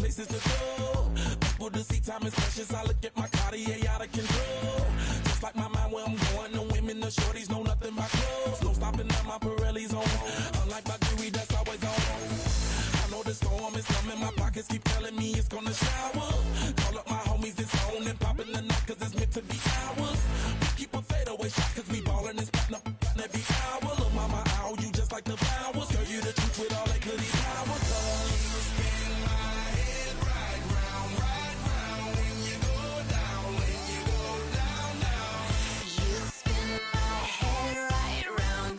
places to go. People to see, time is precious. I look at my Cartier out of control. Just like my mind where I'm going. The women, the shorties know nothing but clothes. No stopping at my Pirelli's on. Unlike my jewelry, that's always on. I know the storm is coming. My pockets keep telling me it's gonna shower. Call up my homies, it's on and popping the night, cause it's meant to be ours. We keep a fadeaway shot, cause we ballin' and spittin' up every hour. Look, mama, ow, you just like the flowers. Girl, you the truth with all that goodies power. Cause you spin my head right round when you go down, when you go down, down. You spin my head right round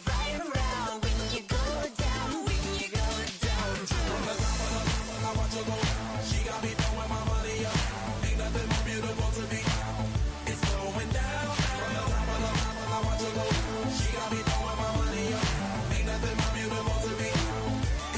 when you go down, when you go down. From the top of the top, I watch her go. She got me throwing my money up. Ain't nothing more beautiful to be. It's going down. From the top of the top, I watch her go. She got me throwing my money up. Ain't nothing more beautiful to be.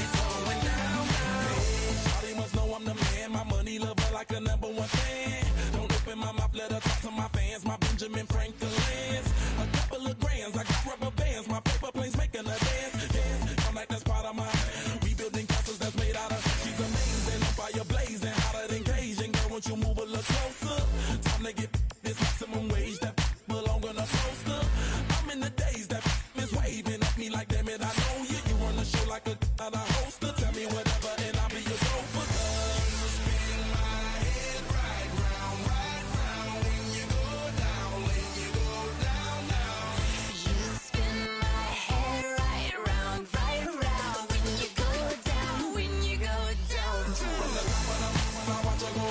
It's going down. Hey, Shawty must know I'm the man. My money lover like a #1 fan. Don't open my mouth, let her talk to my fans. My Benjamin Franklin's. A couple of grands, I got rubber bands. My paper planes making a dance. Dance, I'm like that's part of my. We building castles that's made out of. She's amazing, on fire blazing, hotter than Cajun. Girl, won't you move a little closer? Time to get this maximum wage that belong on a poster. I'm in the days that is waving at me like, damn it, I know you. You run the show like a hoster. Tell me whatever and I'll be your gopher. Cause you spin my head right round when you go down, when you go down, down. You spin my head right round when you go down, when you go down. From the top of the mountain, I watch her go.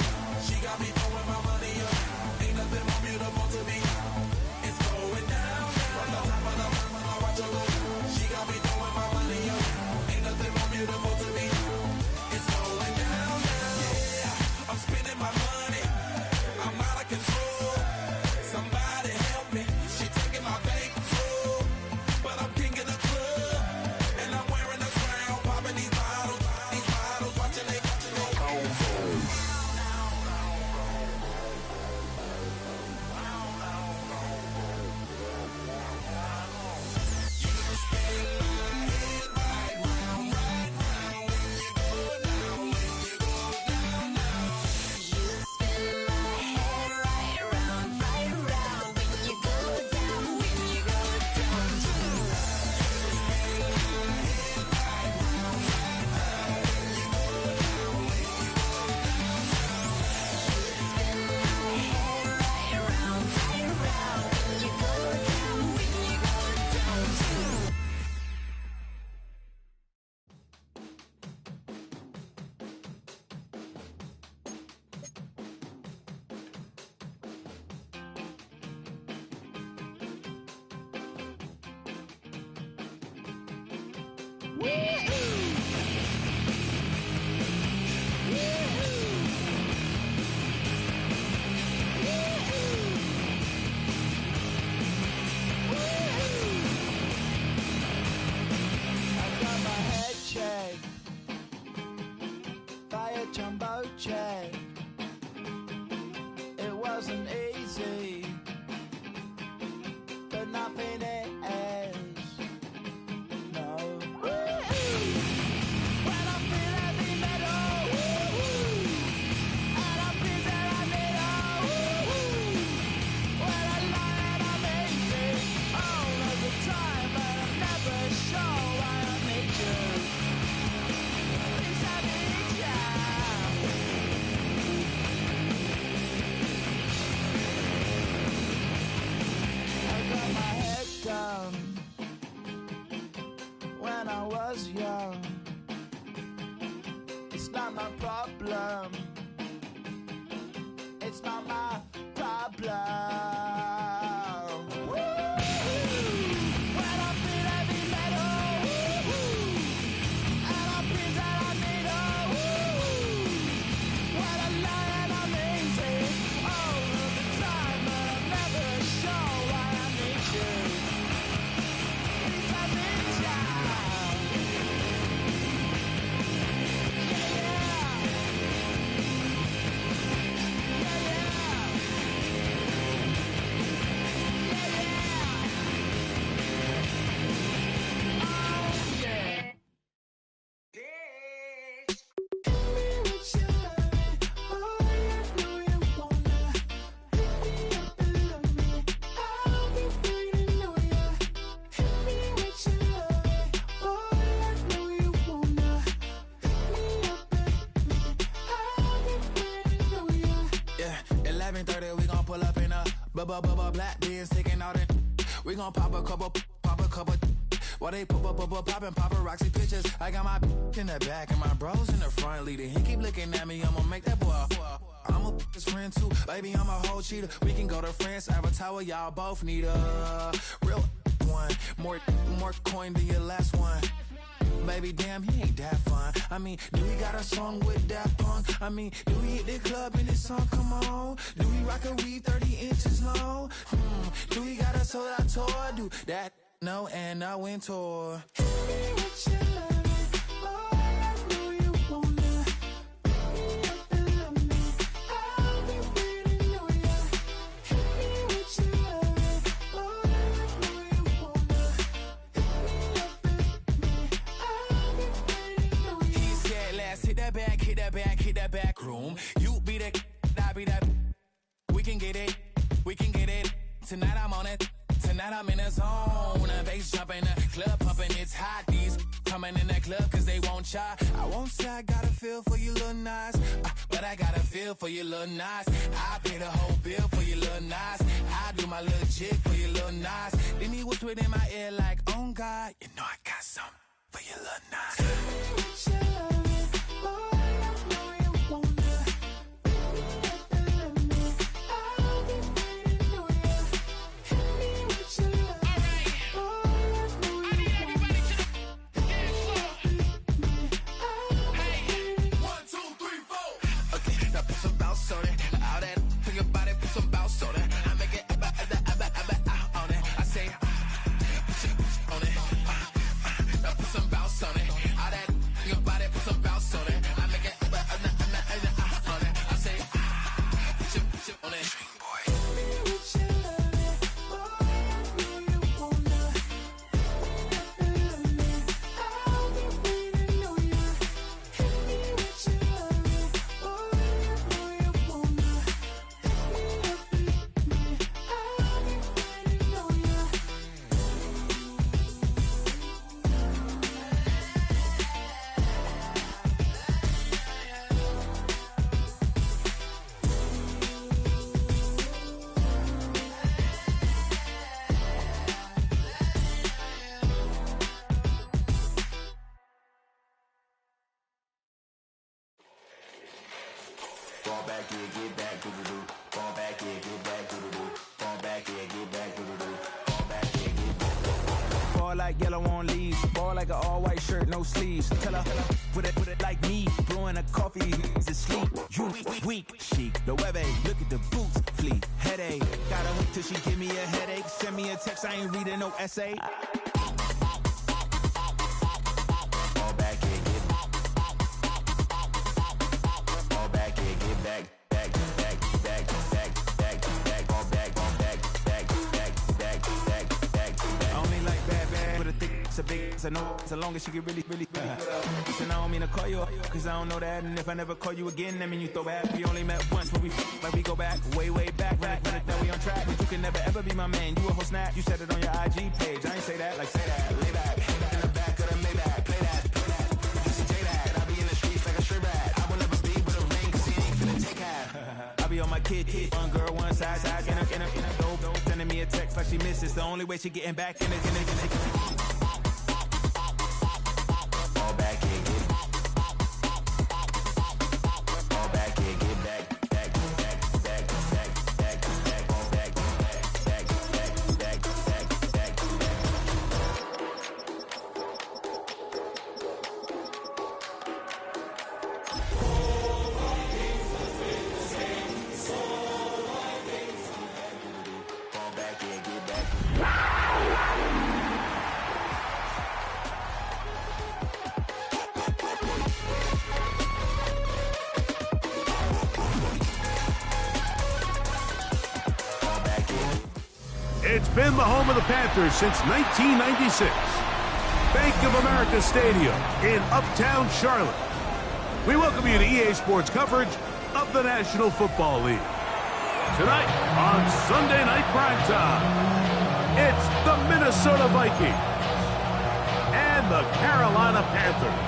She got me throwing my money up. Ain't nothing more beautiful to me. It's going down. From the top of the mountain, I watch her go. She got me throwing my money up. Ain't nothing more beautiful to me. It's going down. Yeah, I'm spending my money. I'm out of control. Somebody help me. She taking my bankroll, but I'm king of the club, and I'm wearing a crown, popping these bottles, watching they go. You spin my head right round when you go down, when you go down. Spin my head right round when you go down, when you go down. I got my head checked by a jumbo jet. It wasn't easy, but nothing is. No. Black beers taking all that. We gon' pop a couple. While they poppin' paparazzi pictures. I got my in the back and my bros in the front leading. He keep looking at me, I'ma make that boy. I'm a his friend too, baby, I'm a whole cheater. We can go to France, Avatar, y'all both need a real one. More coin than your last one. Baby, damn, he ain't that fun. I mean, do we got a song with Daft Punk? I mean, do we hit the club in this song? Come on. Do we rock a weave 30 inches long? Do we got a sold out tour? Do that? No, and I went tour. Hit that back room. You be the, I be that. We can get it. Tonight I'm on it. Tonight I'm in a zone. A bass jumping, a club pumping, it's hot. These coming in that club cause they won't try. I won't say I got a feel for you little nice, but I got a feel for you little nice. I pay the whole bill for you little nice. I do my little jig for you little nice. Then he whisper in my ear like, oh God, you know I got something for you little nice. Like yellow on leaves, ball like an all-white shirt, no sleeves. Tell her, put it like me, blowing a coffee to sleep. You weak, chic, the web look at the boots, fleet, headache. Got a hook till she give me a headache. Send me a text, I ain't reading no essay. Fall back here, get back. It's a big, it's a no, so long as she get really Listen, I don't mean to call you up, cause I don't know that. And if I never call you again, that mean you throw back. We only met once, but we like we go back, way back. When it that we on track, but you can never ever be my man. You a whole snap, you said it on your IG page. I ain't say that, like say that, lay back. In the back of the Maybach, play that. You see J that, I be in the streets like a strip rat. I will never be with a ring, cause he ain't finna take half. I be on my kid, one girl, one side, in a dope. Sending me a text like she misses. The only way she getting back in it. It's been the home of the Panthers since 1996. Bank of America Stadium in Uptown Charlotte. We welcome you to EA Sports coverage of the National Football League. Tonight on Sunday Night Primetime, it's the Minnesota Vikings and the Carolina Panthers.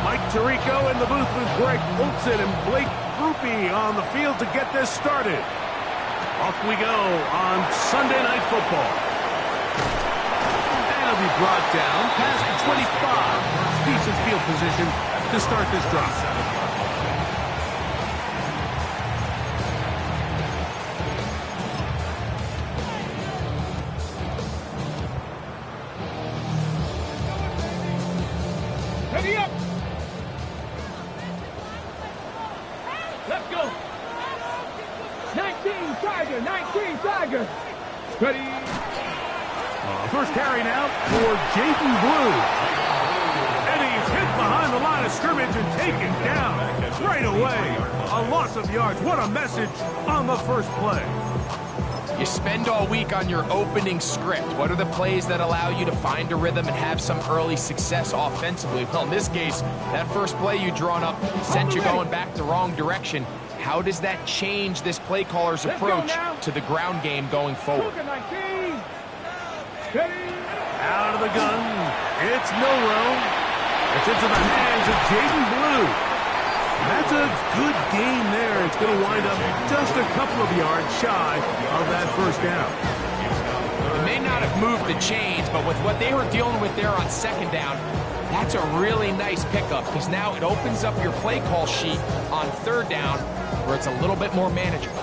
Mike Tirico in the booth with Greg Olsen and Blake groupie on the field to get this started. Off we go on Sunday Night Football. And it'll be brought down past the 25. Decent field position to start this drive. Ready up! Let's go! 19 Tiger! 19 Tiger! Ready! First carry now for Jaden Blue. And he's hit behind the line of scrimmage and taken down right away. A loss of yards. What a message on the first play. You spend all week on your opening script. What are the plays that allow you to find a rhythm and have some early success offensively? Well, in this case, that first play you drawn up sent you going back the wrong direction. How does that change this play caller's approach to the ground game going forward? Out of the gun, it's Milroe. It's into the hands of Jaden Blue. That's a good game there. It's going to wind up just a couple of yards shy of that first down. It may not have moved the chains, but with what they were dealing with there on second down, that's a really nice pickup because now it opens up your play call sheet on third down where it's a little bit more manageable.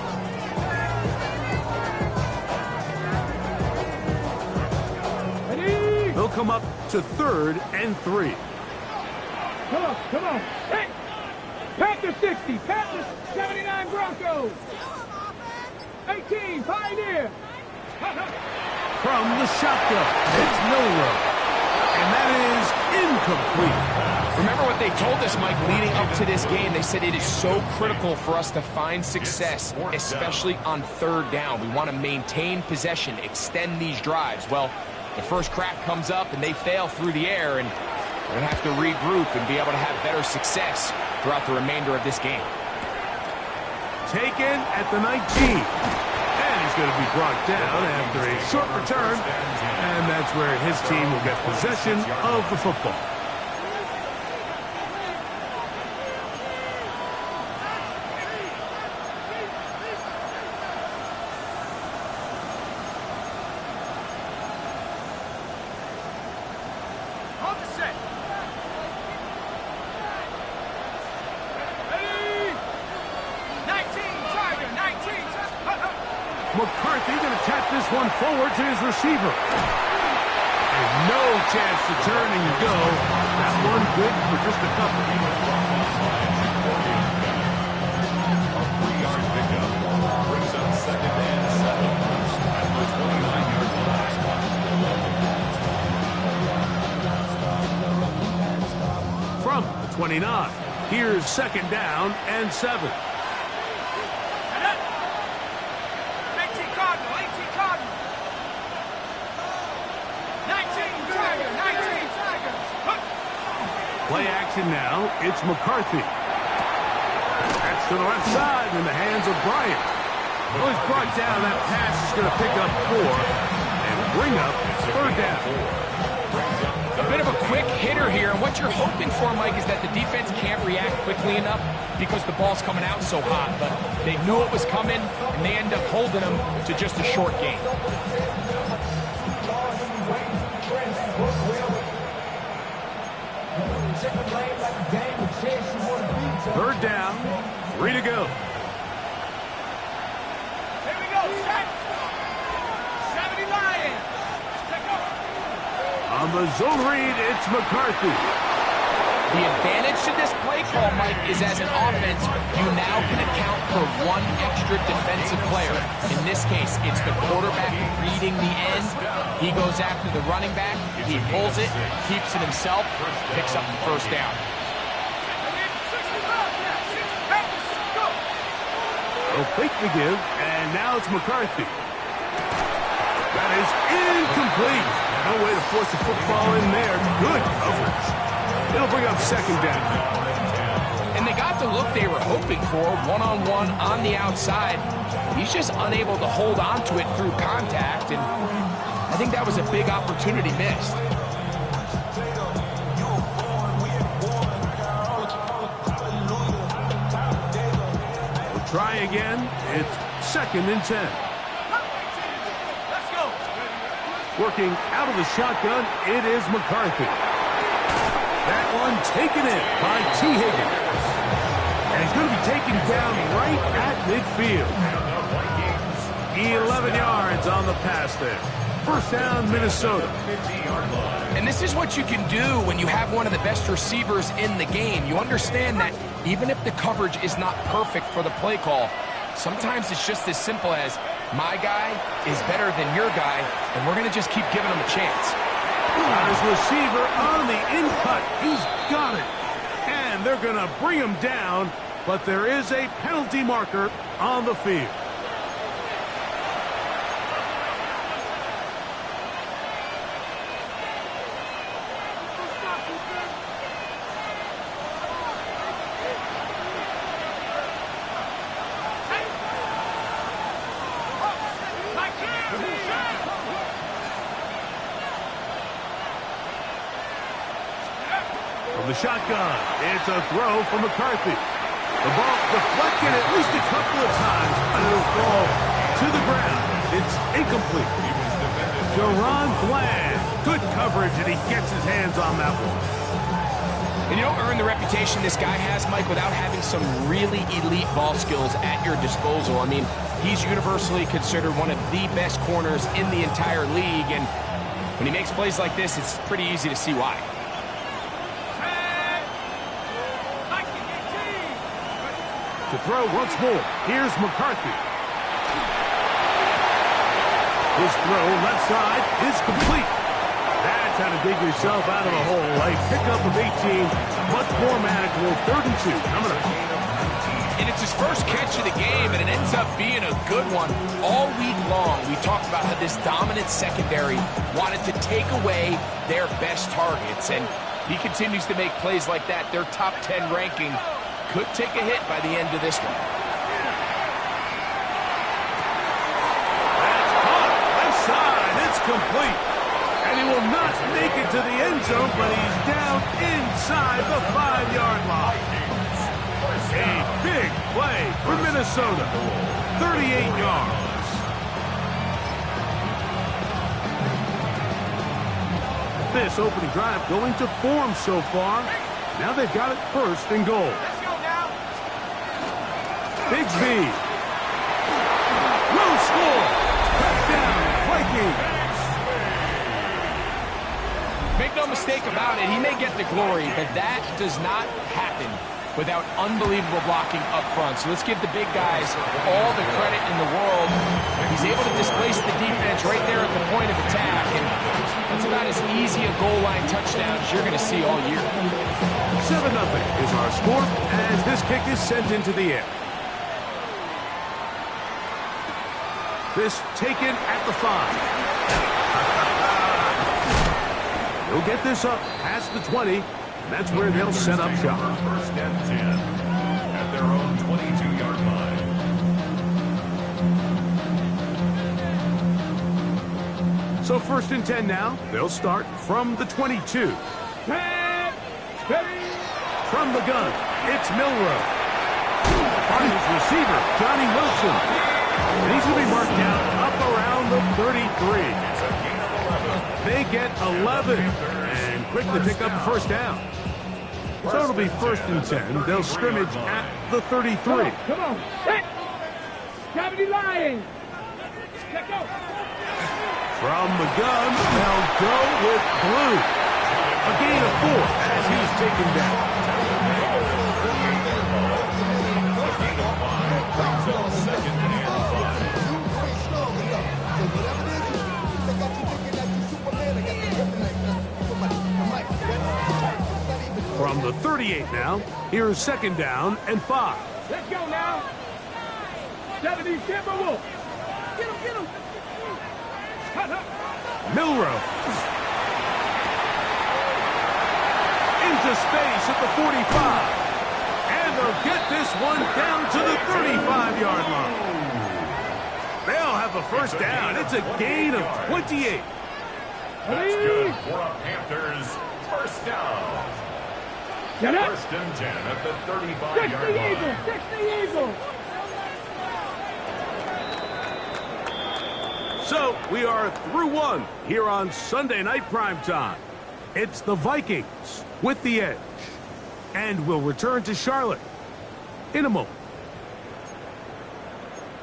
They'll come up to 3rd and 3. Come on, come on! Hey! Panther 60, Panther 79 Broncos! 18 Pioneer! From the shotgun, it's Milroe. And that is incomplete. Remember what they told us, Mike, leading up to this game? They said it is so critical for us to find success, especially on third down. We want to maintain possession, extend these drives. Well, the first crack comes up and they fail through the air, and we're going to have to regroup and be able to have better success throughout the remainder of this game. Taken at the 19. And he's going to be brought down after a short return. And that's where his team will get possession of the football. McCarthy going to tap this one forward to his receiver. And no chance to turn and go. That one good for just a couple. A 3-yard pickup brings up 2nd and 7 at the 29-yard line. From the 29, here's 2nd down and 7. Play action now. It's McCarthy. That's to the left side in the hands of Bryant. Well, he's brought down. That pass is going to pick up 4 and bring up 3rd down. A bit of a quick hitter here, and what you're hoping for, Mike, is that the defense can't react quickly enough because the ball's coming out so hot, but they knew it was coming, and they end up holding them to just a short gain. 3rd down, 3 to go. Here we go, set! 70 Lions! On the zone read, it's McCarthy. The advantage to this play call, Mike, is as an offense, you now can account for one extra defensive player. In this case, it's the quarterback reading the end. He goes after the running back. He pulls it, keeps it himself, picks up the first down. They'll fake the give, and now it's McCarthy. That is incomplete. No way to force the football in there. Good coverage. It'll bring up 2nd down. And they got the look they were hoping for, one-on-one on the outside. He's just unable to hold on to it through contact, and I think that was a big opportunity missed. try again. It's 2nd and 10. Working out of the shotgun, it is McCarthy. That one taken in by T. Higgins. And he's going to be taken down right at midfield. 11 yards on the pass there. First down, Minnesota. And this is what you can do when you have one of the best receivers in the game. You understand that even if the coverage is not perfect for the play call, sometimes it's just as simple as, my guy is better than your guy, and we're going to just keep giving him a chance. Got his receiver on the in-cut. He's got it. And they're going to bring him down, but there is a penalty marker on the field. From the shotgun, it's a throw from McCarthy. The ball deflected at least a couple of times, but it'll fall to the ground. It's incomplete. Deron Bland, good coverage, and he gets his hands on that one. And you don't earn the reputation this guy has, Mike, without having some really elite ball skills at your disposal. I mean, he's universally considered one of the best corners in the entire league, and when he makes plays like this, it's pretty easy to see why. To throw once more, here's McCarthy. His throw left side is complete. That's how to dig yourself out of the hole. A pickup of 18, much more manageable. 3rd and 2 coming up. And it's his first catch of the game, and it ends up being a good one. All week long, we talked about how this dominant secondary wanted to take away their best targets, and he continues to make plays like that. Their top 10 ranking could take a hit by the end of this one. That's caught. Left side. It's complete. And he will not make it to the end zone, but he's down inside the 5-yard line. A big play for Minnesota. 38 yards. This opening drive going to form so far. Now they've got it 1st and goal. Bigsby will score. Touchdown, Vikings. Make no mistake about it, he may get the glory, but that does not happen without unbelievable blocking up front. So let's give the big guys all the credit in the world. He's able to displace the defense right there at the point of attack, and that's about as easy a goal line touchdown as you're going to see all year. 7-0 is our score as this kick is sent into the air. This taken at the 5. He'll get this up past the 20, and that's where they'll set up shop. 1st and 10 at their own 22-yard line. So 1st and 10 now. They'll start from the 22. From the gun, it's Milrow. On his receiver, Johnny Wilson. And he's going to be marked down up around the 33. They get 11 and quickly pick up the 1st down. So it'll be 1st and 10. They'll scrimmage at the 33. Come on. Hey. Gravity line. Let go. From the gun, they'll go with Blue. A gain of 4 as he's taken down. From the 38 now, here's 2nd down and 5. Let's go now. 70 Timberwolves. Get him. Milrow. Into space at the 45. And they'll get this one down to the 35-yard line. They'll have the 1st down. It's a gain of 28. That's good for a Panthers 1st down. 1st and 10 at the 35-yard line. 60 Eagles. So we are through one here on Sunday Night Primetime. It's the Vikings with the edge. And we'll return to Charlotte in a moment.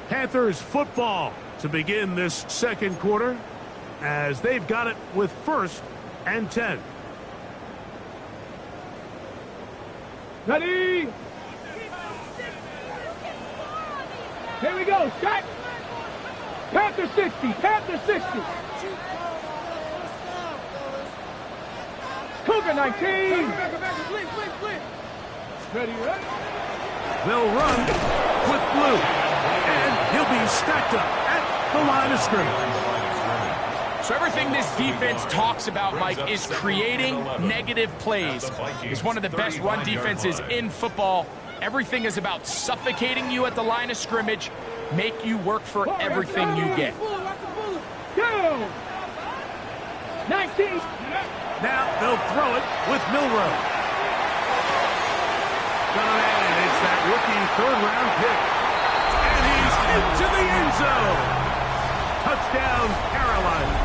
Panthers football to begin this second quarter as they've got it with 1st and 10. Ready? Here we go. Shot. Panther 60. Panther 60. Cougar 19. Ready, right? They'll run with blue. And he'll be stacked up at the line of scrimmage. So everything this defense talks about, Mike, is creating negative plays. It's one of the best run defenses in football. Everything is about suffocating you at the line of scrimmage, make you work for everything you get. Go! 19. Now they'll throw it with Milrow. And it's that rookie 3rd-round pick. And he's into the end zone. Touchdown, Carolina.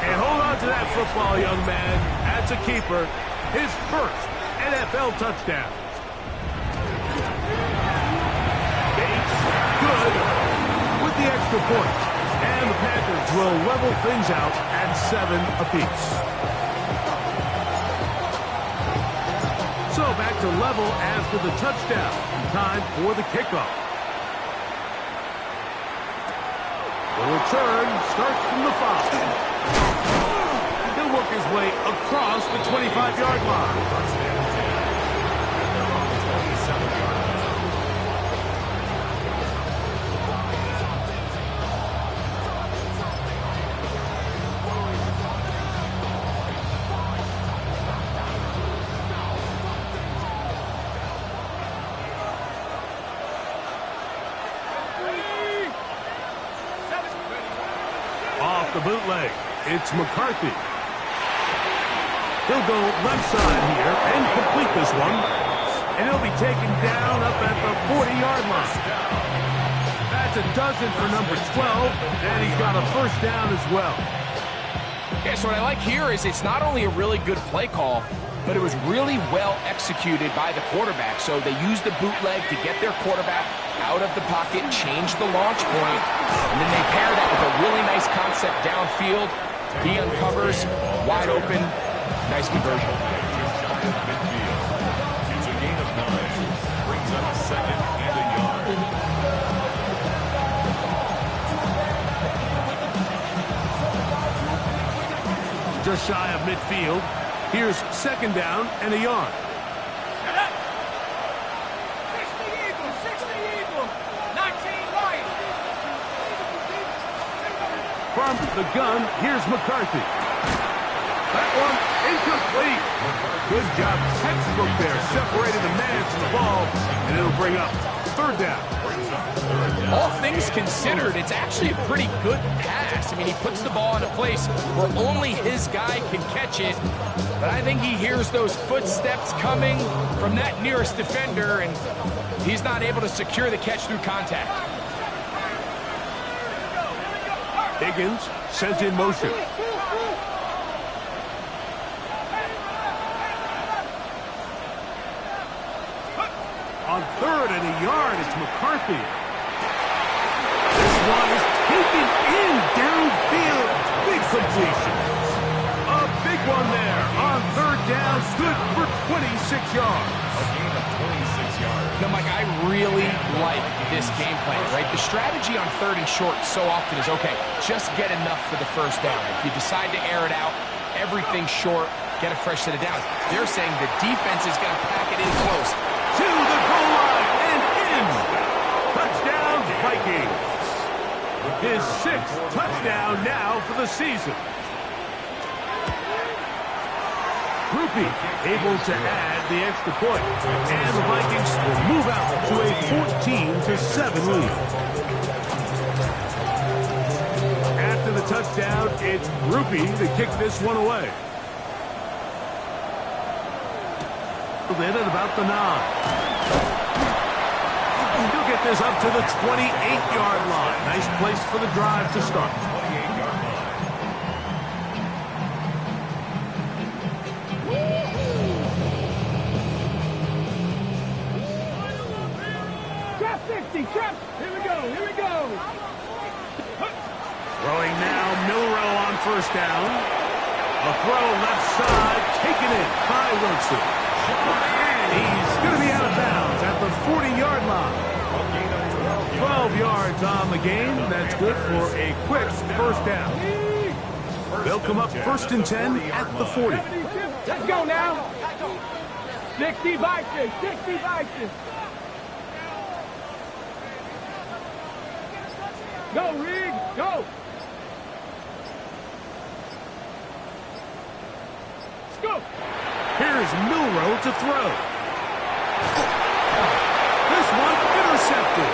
And hold on to that football, young man. That's a keeper. His 1st NFL touchdown. Bates, good with the extra point. And the Panthers will level things out at 7 apiece. So back to level after the touchdown. Time for the kickoff. The return starts from the 5. He'll work his way across the 25-yard line. Off the bootleg, it's McCarthy. He'll go left side here and complete this one. And he'll be taken down up at the 40-yard line. That's a dozen for number 12, and he's got a 1st down as well. Yeah, so what I like here is it's not only a really good play call, but it was really well executed by the quarterback. So they used the bootleg to get their quarterback out of the pocket, change the launch point, and then they pair that with a really nice concept downfield. He uncovers, wide open, nice conversion. It's a gain of 9. Brings up 2nd and a yard. Just shy of midfield. Here's 2nd down and a yard. From the gun, here's McCarthy. That one incomplete. Good job, textbook there, separating the man from the ball, and it'll bring up 3rd down. All things considered, it's actually a pretty good pass. I mean, he puts the ball in a place where only his guy can catch it, but I think he hears those footsteps coming from that nearest defender, and he's not able to secure the catch through contact. Higgins sent in motion. On 3rd and a yard, it's McCarthy. This one is taken in downfield. Big completion. A big one there on 3rd down. Good for 26 yards. A gain of 26 yards. Now, Mike, I really like this game plan, right? The strategy on 3rd and short so often is, okay, just get enough for the 1st down. If you decide to air it out, everything short, get a fresh set of downs. They're saying the defense is going to pack it in close. To the goal line and in. Touchdown, Vikings. His 6th touchdown now for the season. Groupie able to add the extra point. And the Vikings will move out to a 14-7 lead. After the touchdown, it's Groupie to kick this one away. In at about the 9. He'll get this up to the 28-yard line. Nice place for the drive to start. 28 yards. 60. Traps. Here we go. Here we go. Throwing now, Milrow on first down. A throw left side, taken in by Wilson. And he's going to be out of bounds at the 40-yard line. 12 yards on the game. That's good for a quick first down. They'll come up first and 10 at the 40. Let's go now. 60 boxes. 60 boxes. Go, Rig. Go. Let's go. Here's Milrow to throw. This one intercepted.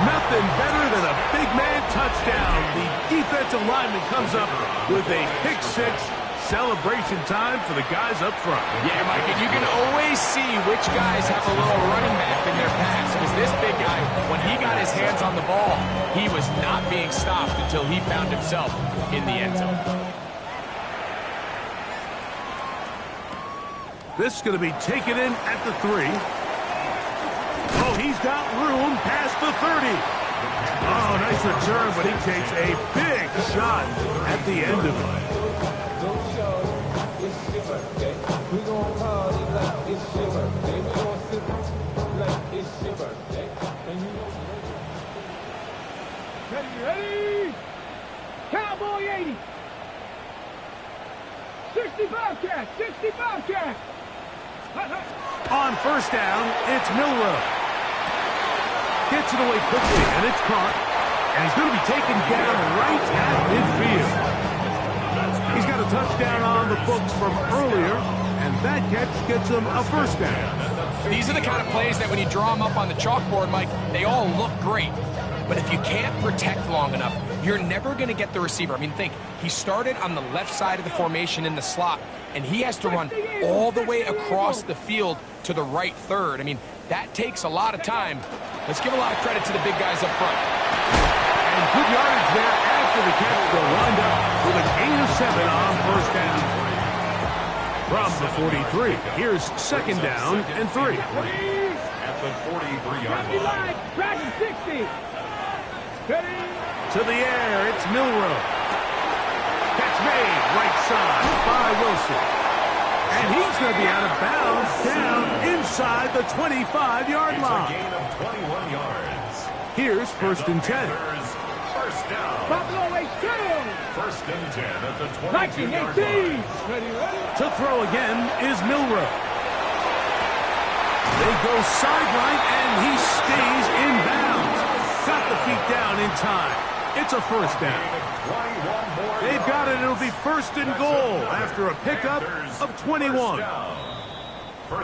Nothing better than a big man touchdown. The defensive lineman comes up with a pick six. Celebration time for the guys up front. Yeah, Mike, and you can always see which guys have a little running back in their pass. Because this big guy, when he got his hands on the ball, he was not being stopped until he found himself in the end zone. This is going to be taken in at the 3. Oh, he's got room past the 30. Oh, nice return, but he takes a big shot at the end of it. Ready? Cowboy 80. 60 Bobcat. 60 Bobcat. On first down, it's Milrow. Gets it away quickly, and it's caught. And he's going to be taken down right at midfield. He's got a touchdown on the books from earlier, and that catch gets him a first down. These are the kind of plays that when you draw them up on the chalkboard, Mike, they all look great. But if you can't protect long enough, you're never going to get the receiver. I mean, think, he started on the left side of the formation in the slot, and he has to run all the way across the field to the right third. I mean, that takes a lot of time. Let's give a lot of credit to the big guys up front. And good yardage there after the catch. They'll wind up with a gain of 7 on first down. From the 43, here's second down and 3. At the 43-yard line. Tracking 60. Ready? To the air, it's Milrow. Catch made, right side by Wilson. And he's going to be out of bounds down inside the 25-yard It's a line. gain of 21 yards. Here's first and 10. Panthers, first down. Buffalo H2. First and 10 at the 19, 22-yard 18. line. Ready? To throw again is Milrow. They go sideline, and he stays in bounds. Got the feet down in time. It's a first down. They've got it. It'll be first and goal after a pickup of 21.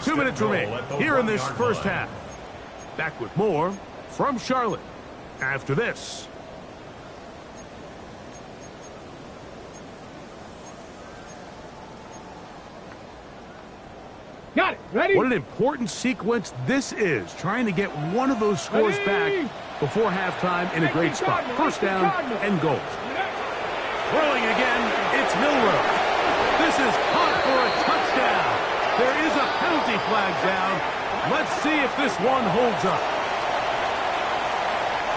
2 minutes remain here in this first half. Back with more from Charlotte after this. Got it. Ready? What an important sequence this is, trying to get one of those scores back before halftime in a great spot. First down and goal. Throwing again, it's Milrow. This is caught for a touchdown. There is a penalty flag down. Let's see if this one holds up.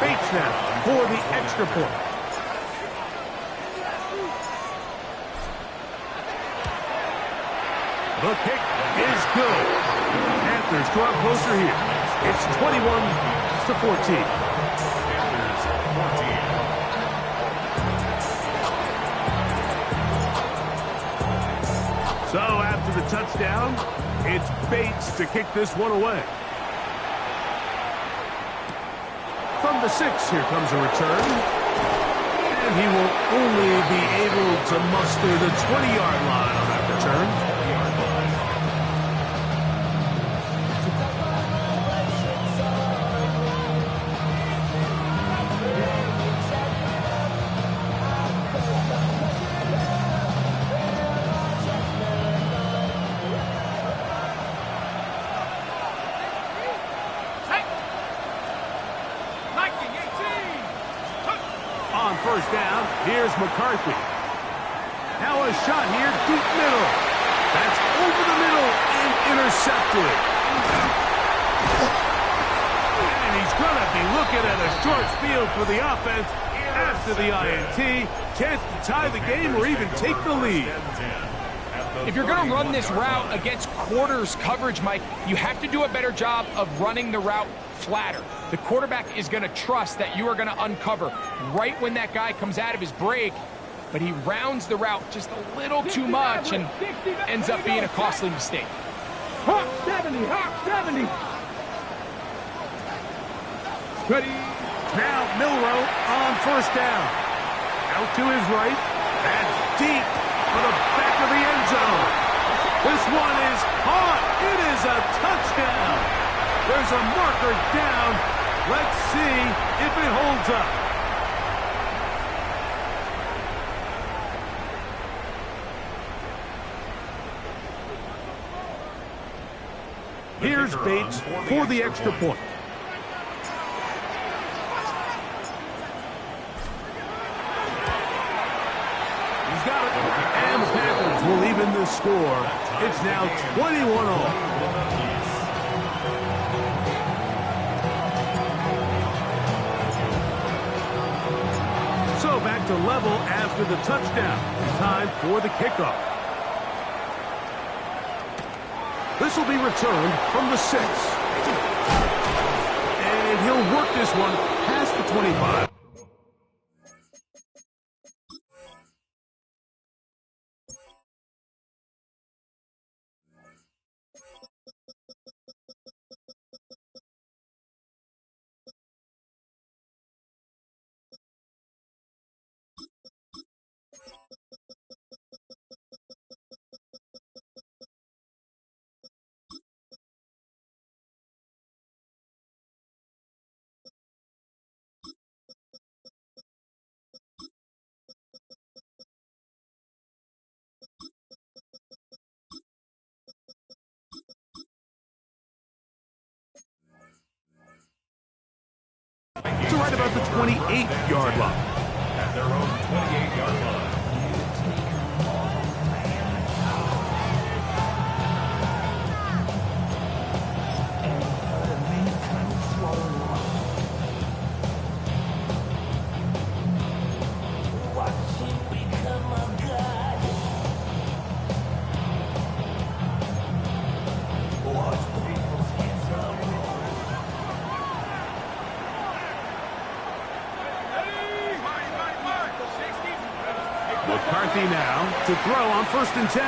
Bates now for the extra point. The kick is good. Panthers draw closer here. It's 21-14. Panthers 14. So after the touchdown, it's Bates to kick this one away. From the 6, here comes a return. And he will only be able to muster the 20-yard line on that return. On first down, here's McCarthy. Now a shot here, deep middle. That's over the middle and intercepted. And he's going to be looking at a short field for the offense after the INT. Chance to tie the game or even take the lead. If you're going to run this route against quarters coverage, Mike, you have to do a better job of running the route flatter. The quarterback is going to trust that you are going to uncover right when that guy comes out of his break, but he rounds the route just a little too much and ends up being a costly mistake. Hawk 70, Hawk 70. Ready. Now Milrow on first down. Out to his right. And deep for the back of the end zone. This one is caught. It is a touchdown. There's a marker down. Let's see if it holds up. Here's Bates for the extra point. He's got it. And the Panthers will even the score. It's now 21 all. So back to level after the touchdown. Time for the kickoff. This will be returned from the 6. And he'll work this one past the 25. To right about the 28-yard line. At their own 28-yard line. McCarthy now to throw on 1st and 10.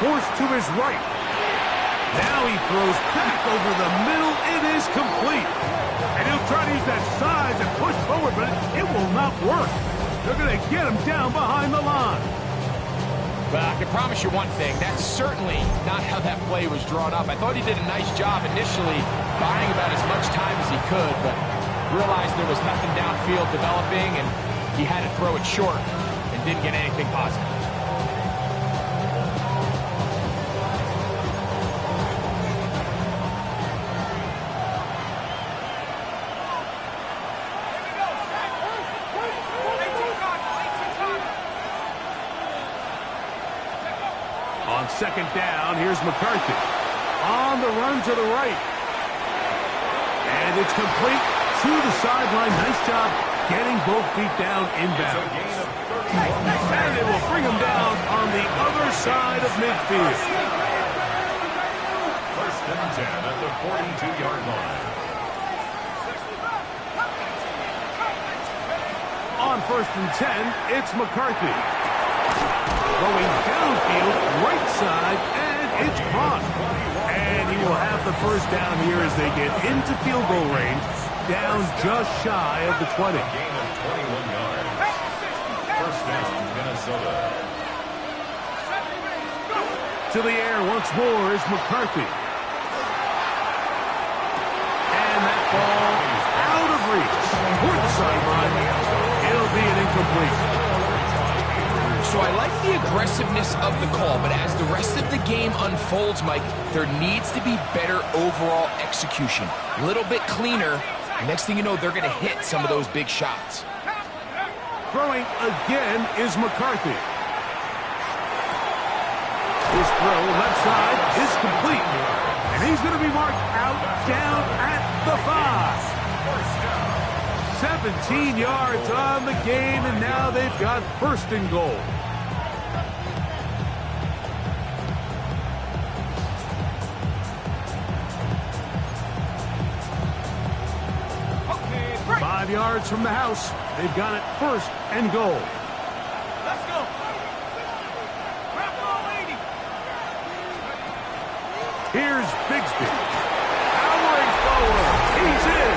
Forced to his right. Now he throws back over the middle. It is complete. And he'll try to use that size and push forward, but it will not work. They're going to get him down behind the line. Well, I can promise you one thing. That's certainly not how that play was drawn up. I thought he did a nice job initially buying about as much time as he could, but realized there was nothing downfield developing, and he had to throw it short. Didn't get anything positive. On 2nd down, here's McCarthy. On the run to the right. And it's complete to the sideline. Nice job getting both feet down inbounds. And it will bring him down on the other side of midfield. 1st and 10 at the 42-yard line. On 1st and 10, it's McCarthy. Going downfield, right side, and it's caught. And he will have the first down here as they get into field goal range, down just shy of the 20. Gain of 21 yards. First down, Minnesota. To the air once more is McCarthy. And that ball is out of reach. Toward the sideline. It'll be an incomplete. So I like the aggressiveness of the call, but as the rest of the game unfolds, Mike, there needs to be better overall execution. A little bit cleaner. Next thing you know, they're going to hit some of those big shots. Throwing again is McCarthy. His throw left side is complete. And he's going to be marked out down at the 5. 17 yards on the game, and now they've got first and goal. Okay, break. 5 yards from the house. They've got it first and goal. Let's go. Grab the old lady. Here's Bigsby. Powering forward. He's in.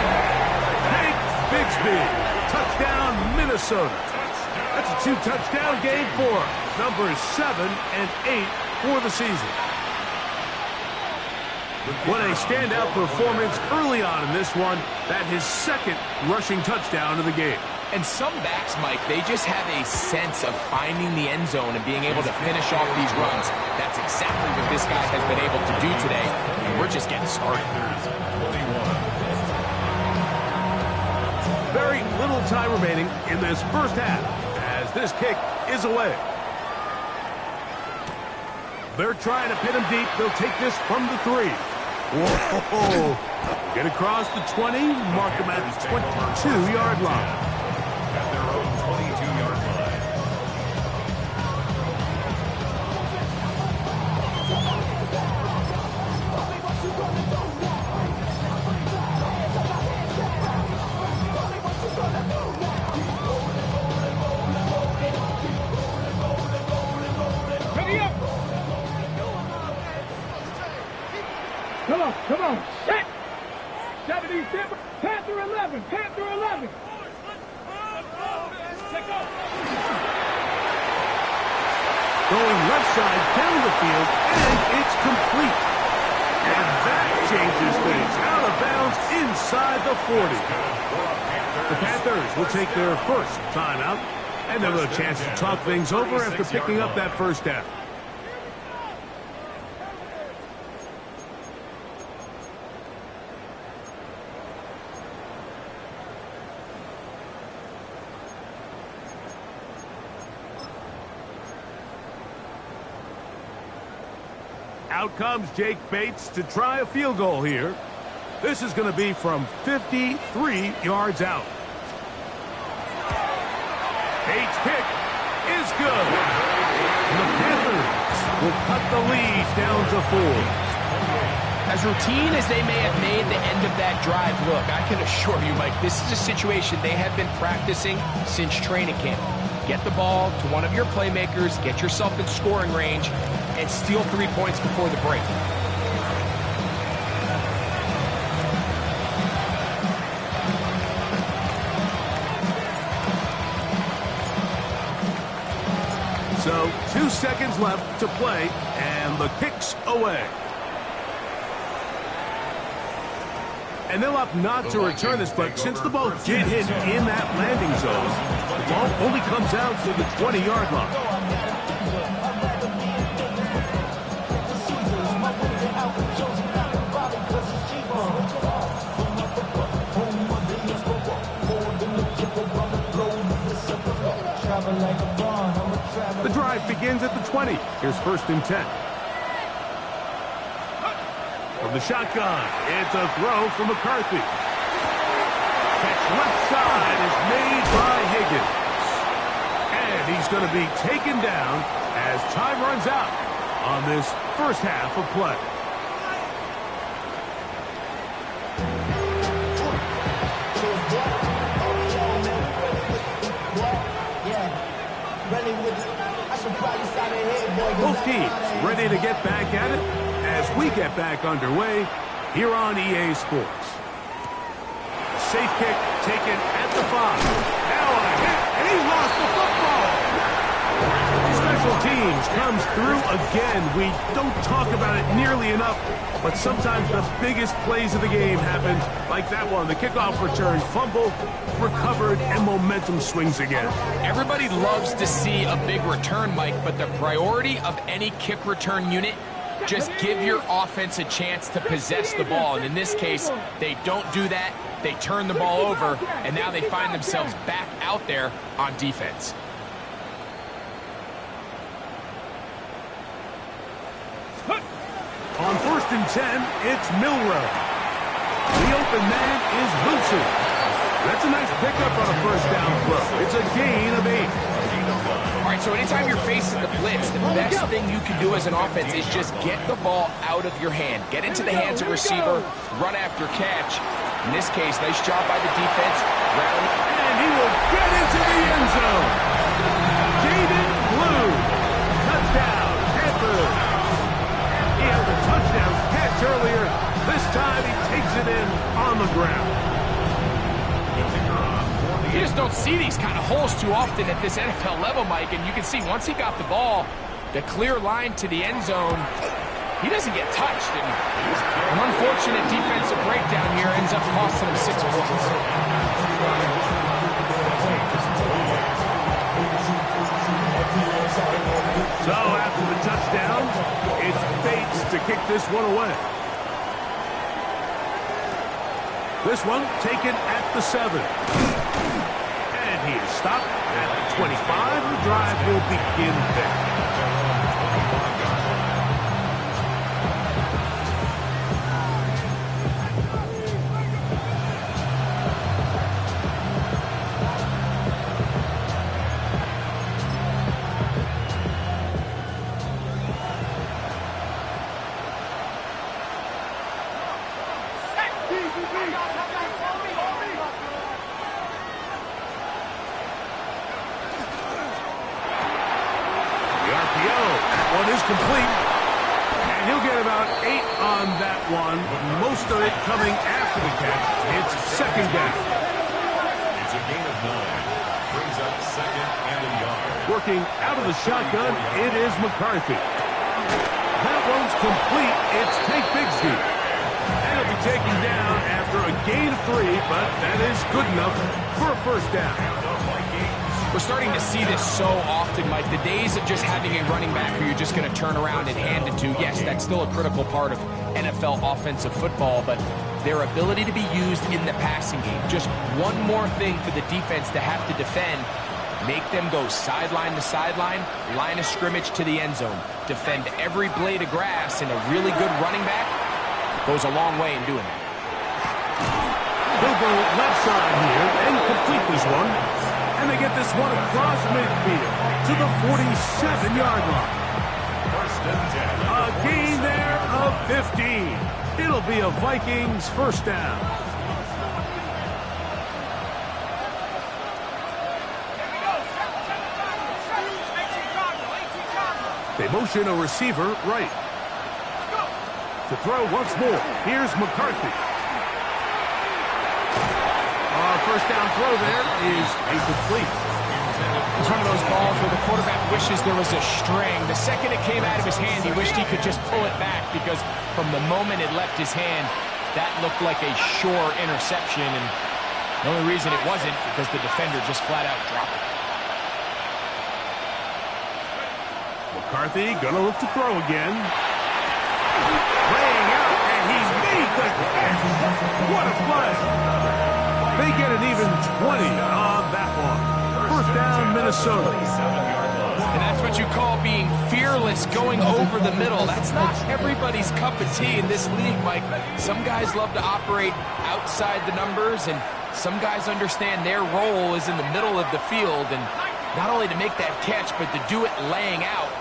Hank Bigsby. Touchdown, Minnesota. That's a 2-touchdown game for numbers 7 and 8 for the season. What a standout performance early on in this one. That his second rushing touchdown of the game. And some backs, Mike, they just have a sense of finding the end zone and being able to finish off these runs. That's exactly what this guy has been able to do today, and we're just getting started. Very little time remaining in this first half as this kick is away. They're trying to pin him deep. They'll take this from the 3. Whoa! Get across the 20, mark him at the 22-yard line. At their own 22-yard line. Ready up. Come on. Set. 77. Panther 11. Panther 11. Check off. Going left side down the field, and it's complete. And that changes things. Out of bounds inside the 40. The Panthers will take their first timeout, and they'll have a chance to talk things over after picking up that first down. Out comes Jake Bates to try a field goal here. This is going to be from 53 yards out. Bates' kick is good. And the Panthers will cut the lead down to 4. As routine as they may have made the end of that drive look, I can assure you, Mike, this is a situation they have been practicing since training camp. Get the ball to one of your playmakers, get yourself in scoring range, and steal 3 points before the break. So 2 seconds left to play, and the kick's away. And they'll opt not to return this, but since the ball did hit in that landing zone, the ball only comes out to the 20-yard line. The drive begins at the 20. Here's first and 10. From the shotgun, it's a throw from McCarthy. Catch left side is made by Higgins. And he's going to be taken down as time runs out on this first half of play. Both teams ready to get back at it as we get back underway here on EA Sports. A safe kick taken at the 5. Now a hit, and he lost the football. Special teams comes through again. We don't talk about it nearly enough, but sometimes the biggest plays of the game happen like that one. The kickoff return, fumble, recovered, and momentum swings again. Everybody loves to see a big return, Mike, but the priority of any kick return unit, just give your offense a chance to possess the ball. And in this case, they don't do that. They turn the ball over, and now they find themselves back out there on defense. and 10, it's Milrow. The open man is Wilson. That's a nice pickup on a first down throw. It's a gain of 8. All right, so anytime you're facing the blitz, the best thing you can do as an offense is just get the ball out of your hand. Get into the hands of receiver, run after catch. In this case, nice job by the defense. And he will get into the end zone. Jaden Blue. Touchdown, Panthers. He had the touchdown catch earlier. This time he takes it in on the ground. You just don't see these kind of holes too often at this NFL level, Mike, and you can see once he got the ball, the clear line to the end zone, he doesn't get touched. And an unfortunate defensive breakdown here ends up costing him 6 points. So after the touchdown, it's Bates to kick this one away. This one taken at the 7. And he is stopped at the 25. The drive will begin there. Complete, and he'll get about 8 on that one, most of it coming after the catch. It's second down. It's a gain of 9. Brings up second and a yard. Working out of the shotgun, it is McCarthy. That one's complete. It's Tank Bigsby. And he'll be taken down after a gain of 3, but that is good enough for a first down. We're starting to see this so often, Mike. The days of just having a running back who you're just going to turn around and hand it to, yes, that's still a critical part of NFL offensive football, but their ability to be used in the passing game, just one more thing for the defense to have to defend, make them go sideline to sideline, line of scrimmage to the end zone, defend every blade of grass, and a really good running back goes a long way in doing that. He'll go left side here and complete this one. And they get this one across midfield to the 47-yard line. First and 10. A gain there of 15. It'll be a Vikings first down. They motion a receiver right. To throw once more. Here's McCarthy. First down throw there is incomplete. It's one of those balls where the quarterback wishes there was a string. The second it came out of his hand, he wished he could just pull it back because from the moment it left his hand, that looked like a sure interception. And the only reason it wasn't because the defender just flat out dropped it. McCarthy gonna look to throw again. Laying out, and he made the catch. What a play. They get an even 20 on that one. First down, Minnesota. And that's what you call being fearless, going over the middle. That's not everybody's cup of tea in this league, Mike. Some guys love to operate outside the numbers, and some guys understand their role is in the middle of the field. And not only to make that catch, but to do it laying out.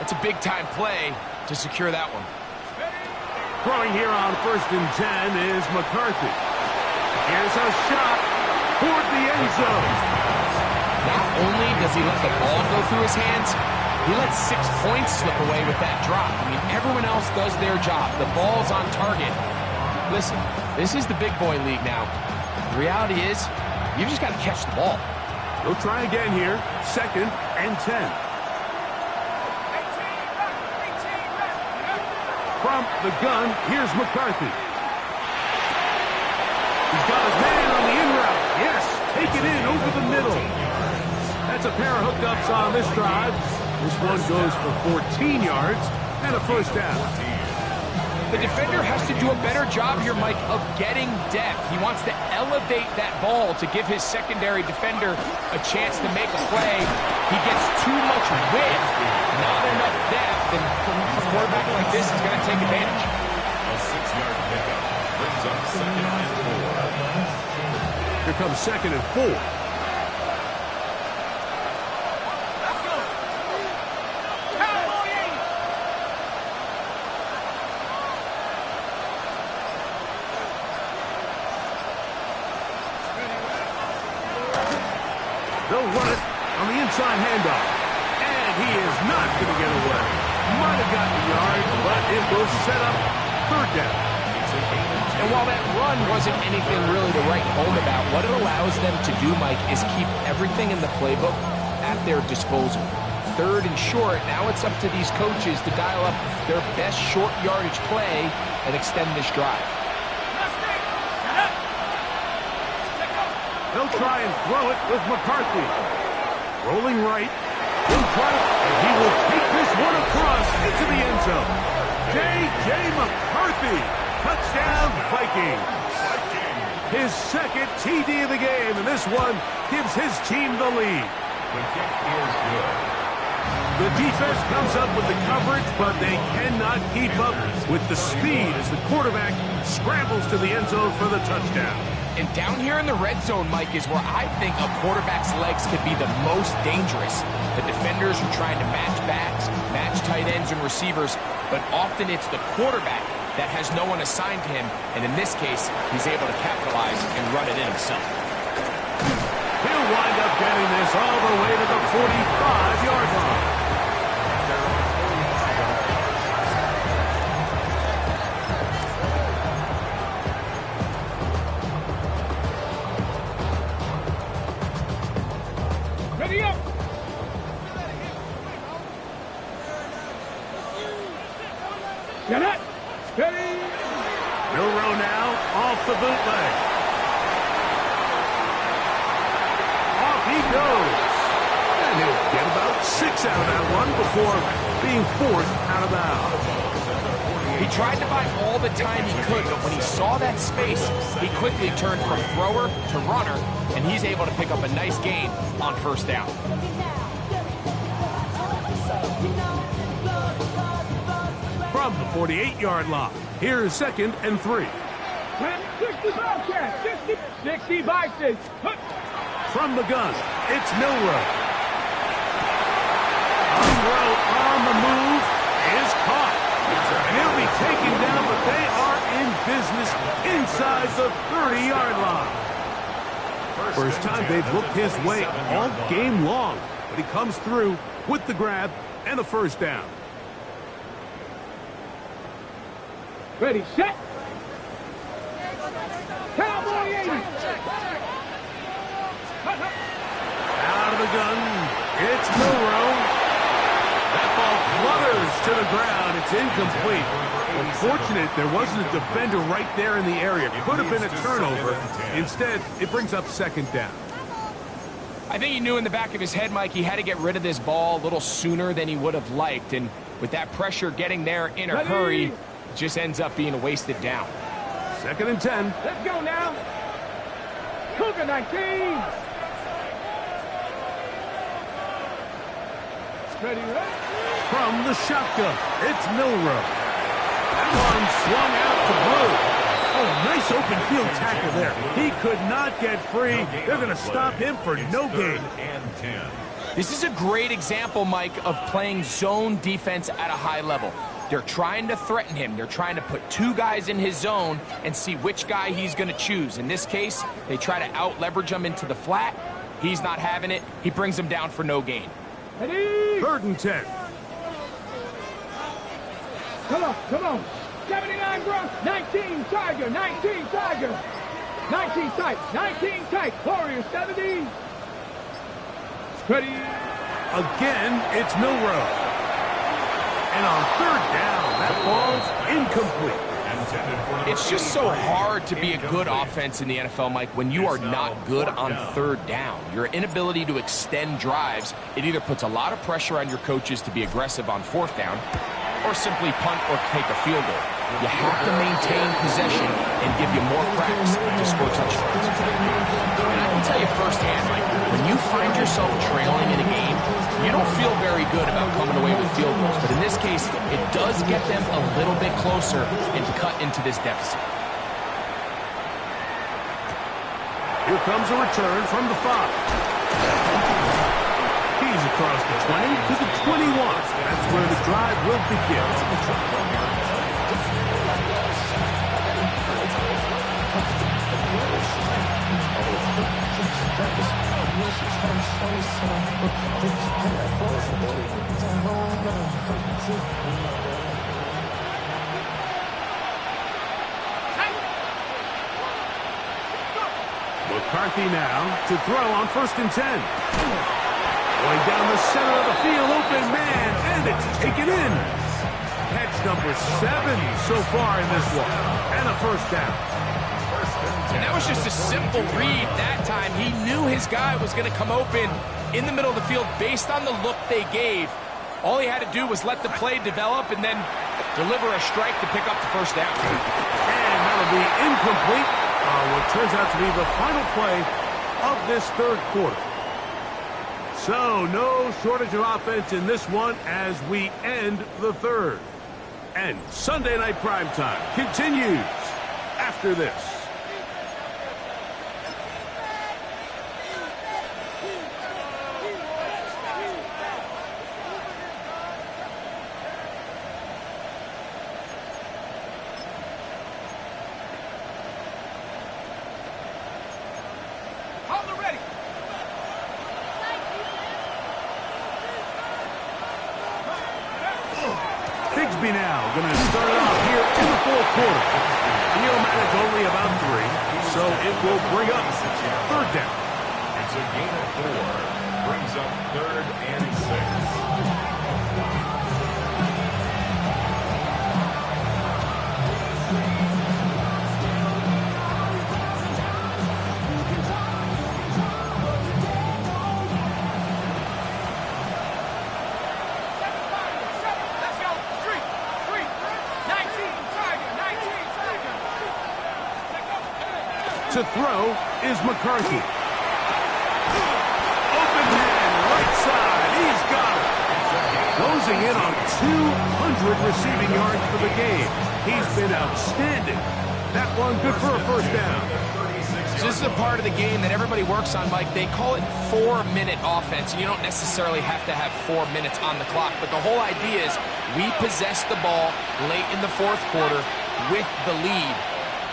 That's a big-time play to secure that one. Throwing here on first and 10 is McCarthy. Here's a shot toward the end zone. Not only does he let the ball go through his hands, he lets 6 points slip away with that drop. I mean, everyone else does their job. The ball's on target. Listen, this is the big boy league now. The reality is, you just got to catch the ball. He'll try again here. Second and 10. From the gun, here's McCarthy. He's got his man on the in route. Yes, take it in over the middle. That's a pair of hookups on this drive. This one goes for 14 yards and a first down. The defender has to do a better job here, Mike, of getting depth. He wants to elevate that ball to give his secondary defender a chance to make a play. He gets too much width, not enough depth, and a quarterback like this is going to take advantage. Here comes 2nd and 4. They'll run it on the inside handoff. And he is not going to get away. Might have gotten a yard, but it will set up 3rd down. And while that run wasn't anything really to write home about, what it allows them to do, Mike, is keep everything in the playbook at their disposal. 3rd and short, now it's up to these coaches to dial up their best short yardage play and extend this drive. They'll try and throw it with McCarthy. Rolling right. He'll try it, and he will take this one across into the end zone. J.J. McCarthy. Touchdown, Vikings. His 2nd TD of the game, and this one gives his team the lead. The kick is good. The defense comes up with the coverage, but they cannot keep up with the speed as the quarterback scrambles to the end zone for the touchdown. And down here in the red zone, Mike, is where I think a quarterback's legs could be the most dangerous. The defenders are trying to match backs, match tight ends and receivers, but often it's the quarterback that has no one assigned to him, and in this case, he's able to capitalize and run it in himself. He'll wind up getting this all the way to the 45-yard line. Ready up. Get it. Ready. Milroe now off the bootleg. Off he goes. And he'll get about 6 out of that one before being forced out of bounds. He tried to buy all the time he could, but when he saw that space, he quickly turned from thrower to runner, and he's able to pick up a nice gain on 1st down. From the 48-yard line, here's 2nd and 3. 60 Bobcats. 60 Vikings. From the gun, it's Milroe. A throw on the move is caught. And he'll be taken down, but they are in business inside the 30-yard line. First time they've looked his way all game long, but he comes through with the grab and a 1st down. Ready, set. Cowboy 80. Out of the gun, it's Milroe. That ball flutters to the ground. It's incomplete. Unfortunate there wasn't a defender right there in the area. Could have been a turnover. Instead, it brings up 2nd down. I think he knew in the back of his head, Mike, he had to get rid of this ball a little sooner than he would have liked. And with that pressure getting there in a hurry, it just ends up being a wasted down. 2nd and 10. Let's go now. Cougar 19. Ready, ready. From the shotgun, it's Milroe. That one swung out to Blue. Oh, nice open field tackle there. He could not get free. They're going to stop him for no gain. And 10. This is a great example, Mike, of playing zone defense at a high level. They're trying to threaten him. They're trying to put 2 guys in his zone and see which guy he's going to choose. In this case, they try to out-leverage him into the flat. He's not having it. He brings him down for no gain. Ready. 3rd and 10. Come on, come on. 79 Bronx, 19 Tiger, 19 Tiger. 19 tight, 19 tight. Warriors 70. Ready. Again, it's Milroe. And on 3rd down, that ball's incomplete. It's just so hard to be a good offense in the NFL, Mike, when you are not good on 3rd down. Your inability to extend drives, it either puts a lot of pressure on your coaches to be aggressive on 4th down or simply punt or take a field goal. You have to maintain possession and give you more cracks to score touchdowns. And I can tell you firsthand, Mike, when you find yourself trailing in a game, you don't feel very good about coming away with field goals. But in this case, it does get them a little bit closer and cut into this deficit. Here comes a return from the 5. He's across the 20 to the 21. That's where the drive will begin. McCarthy now to throw on 1st and 10. Going down the center of the field, open man, and it's taken in. Catch number 7 so far in this one, and a 1st down. And that was just a simple read that time. He knew his guy was going to come open in the middle of the field based on the look they gave. All he had to do was let the play develop and then deliver a strike to pick up the 1st down. And that'll be incomplete. What turns out to be the final play of this 3rd quarter. So, no shortage of offense in this one as we end the 3rd. And Sunday Night Primetime continues after this. Now going to start it off here in the 4th quarter. He'll manage only about 3, so it will bring up 3rd down. It's a gain of 4. Brings up 3rd and 6. To throw is McCarthy. Open man, right side. He's got it. Closing in on 200 receiving yards for the game. He's been outstanding. That one good for a 1st down. So this is a part of the game that everybody works on, Mike. They call it 4-minute offense. You don't necessarily have to have 4 minutes on the clock, but the whole idea is we possess the ball late in the 4th quarter with the lead.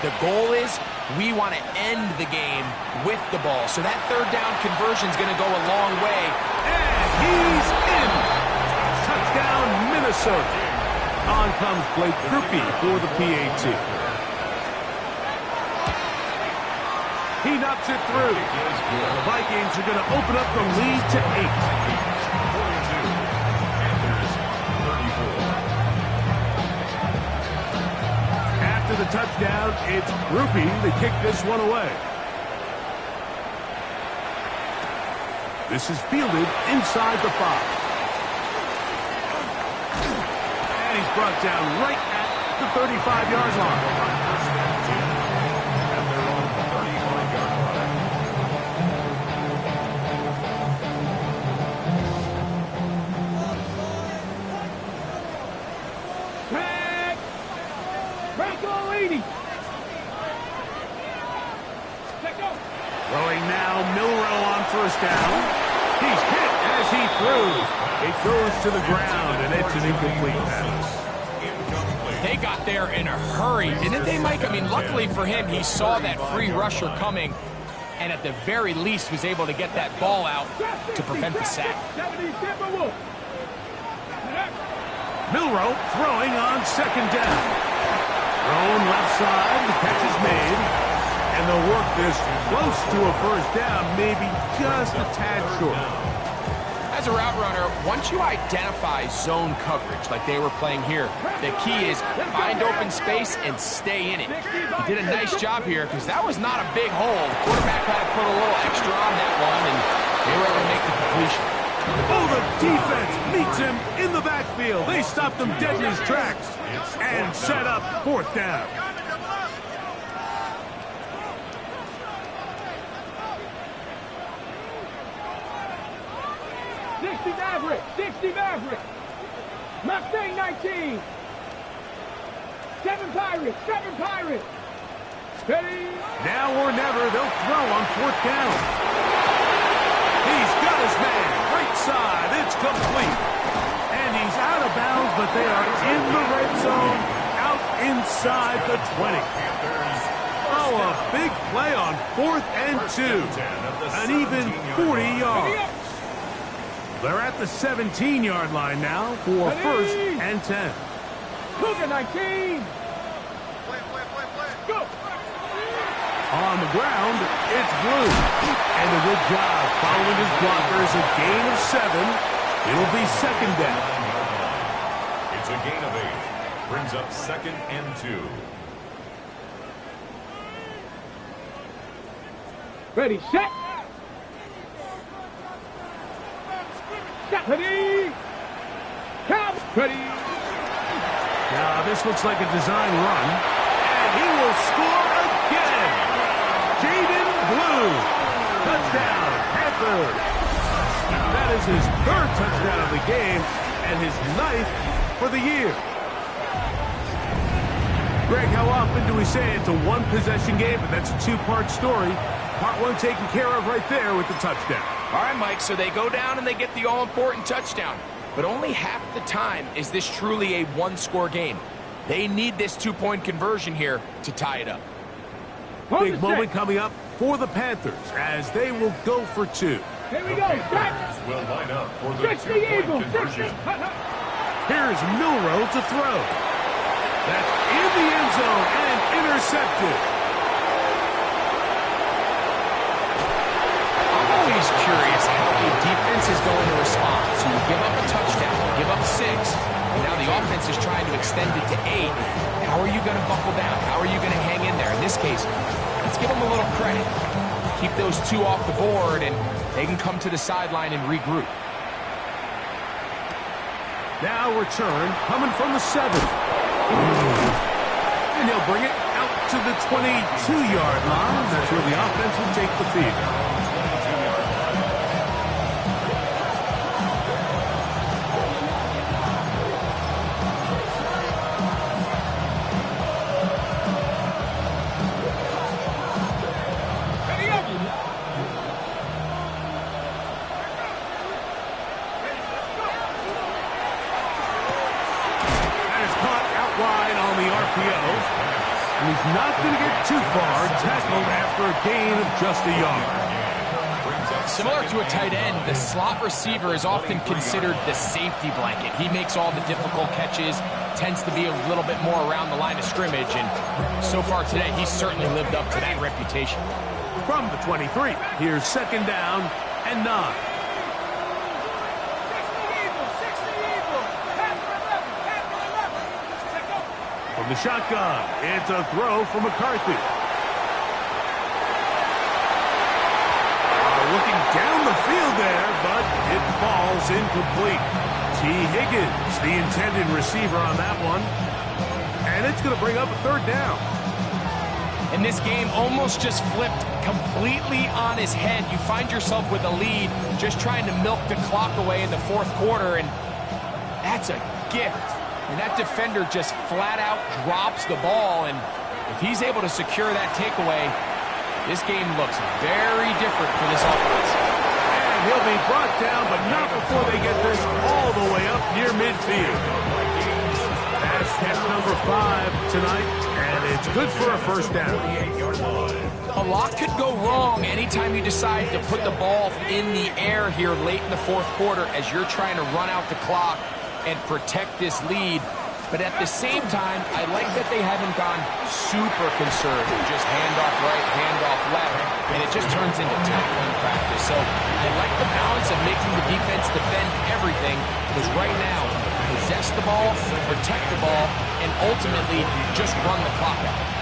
The goal is we want to end the game with the ball. So that 3rd down conversion is going to go a long way. And he's in. Touchdown, Minnesota. On comes Blake Grupe for the PAT. He knocks it through. The Vikings are going to open up the lead to 8. The touchdown, it's Grupe to kick this one away. This is fielded inside the 5. And he's brought down right at the 35-yard line. And they're on the 35-yard line. Throwing now, Milroe on 1st down. He's hit as he throws. It goes to the ground, and it's an incomplete pass. They got there in a hurry, didn't they, Mike? I mean, luckily for him, he saw that free rusher coming, and at the very least was able to get that ball out to prevent the sack. Milroe throwing on 2nd down. Thrown left side, the catch is made. And they'll work this close to a 1st down, maybe just a tad short. As a route runner, once you identify zone coverage like they were playing here, the key is find open space and stay in it. He did a nice job here because that was not a big hole. The quarterback had to put a little extra on that one, and they were able to make the completion. Oh, the defense meets him in the backfield. They stopped him dead in his tracks and set up 4th down. 60 Maverick. Mustang 19. 7 Pirates. Ready? Now or never, they'll throw on 4th down. He's got his man. Right side. It's complete. And he's out of bounds, but they are in the red zone, out inside the 20. Oh, a big play on 4th and 2. An even 40 yards. They're at the 17-yard line now for 1st and 10. Cougar 19. Go. On the ground, it's Blue. And a good job following his blockers. A gain of 7. It'll be 2nd down. It's a gain of 8. Brings up 2nd and 2. Ready, set. Stop. Ready. Count. Ready. Now, this looks like a design run. And he will score again. Jaden Blue. Touchdown, Panthers. That is his 3rd touchdown of the game and his 9th for the year. Greg, how often do we say it's a one-possession game, but that's a two-part story? Part 1 taken care of right there with the touchdown. All right, Mike, so they go down and they get the all-important touchdown. But only half the time is this truly a one-score game. They need this 2-point conversion here to tie it up. Big moment coming up for the Panthers as they will go for 2. Here we go. Set. Will line up for the Stretch the eagle. 2-point conversion. Here's Milrow to throw. That's in the end zone and intercepted. Always curious how a defense is going to respond. So you give up a touchdown, you give up 6, and now the offense is trying to extend it to 8. How are you going to buckle down? How are you going to hang in there? In this case, let's give them a little credit. Keep those 2 off the board, and they can come to the sideline and regroup. Now return coming from the 7. And he'll bring it out to the 22-yard line. That's where the offense will take the field. And he's not going to get too far, tackled after a gain of just a yard. Similar to a tight end, the slot receiver is often considered the safety blanket. He makes all the difficult catches, tends to be a little bit more around the line of scrimmage, and so far today, he's certainly lived up to that reputation. From the 23, here's 2nd down and 9. From the shotgun, it's a throw from McCarthy. Looking down the field there, but it falls incomplete. T. Higgins, the intended receiver on that one. And it's going to bring up a 3rd down. And this game almost just flipped completely on his head. You find yourself with a lead, just trying to milk the clock away in the 4th quarter, and that's a gift. And that defender just flat out drops the ball, and if he's able to secure that takeaway, this game looks very different for this offense. And he'll be brought down, but not before they get this all the way up near midfield. That's catch number 5 tonight, and it's good for a 1st down. A lot could go wrong anytime you decide to put the ball in the air here late in the 4th quarter as you're trying to run out the clock and protect this lead. But at the same time, I like that they haven't gone super conservative, just handoff right, handoff left, and it just turns into tackling practice. So I like the balance of making the defense defend everything, because right now, possess the ball, protect the ball, and ultimately just run the clock out.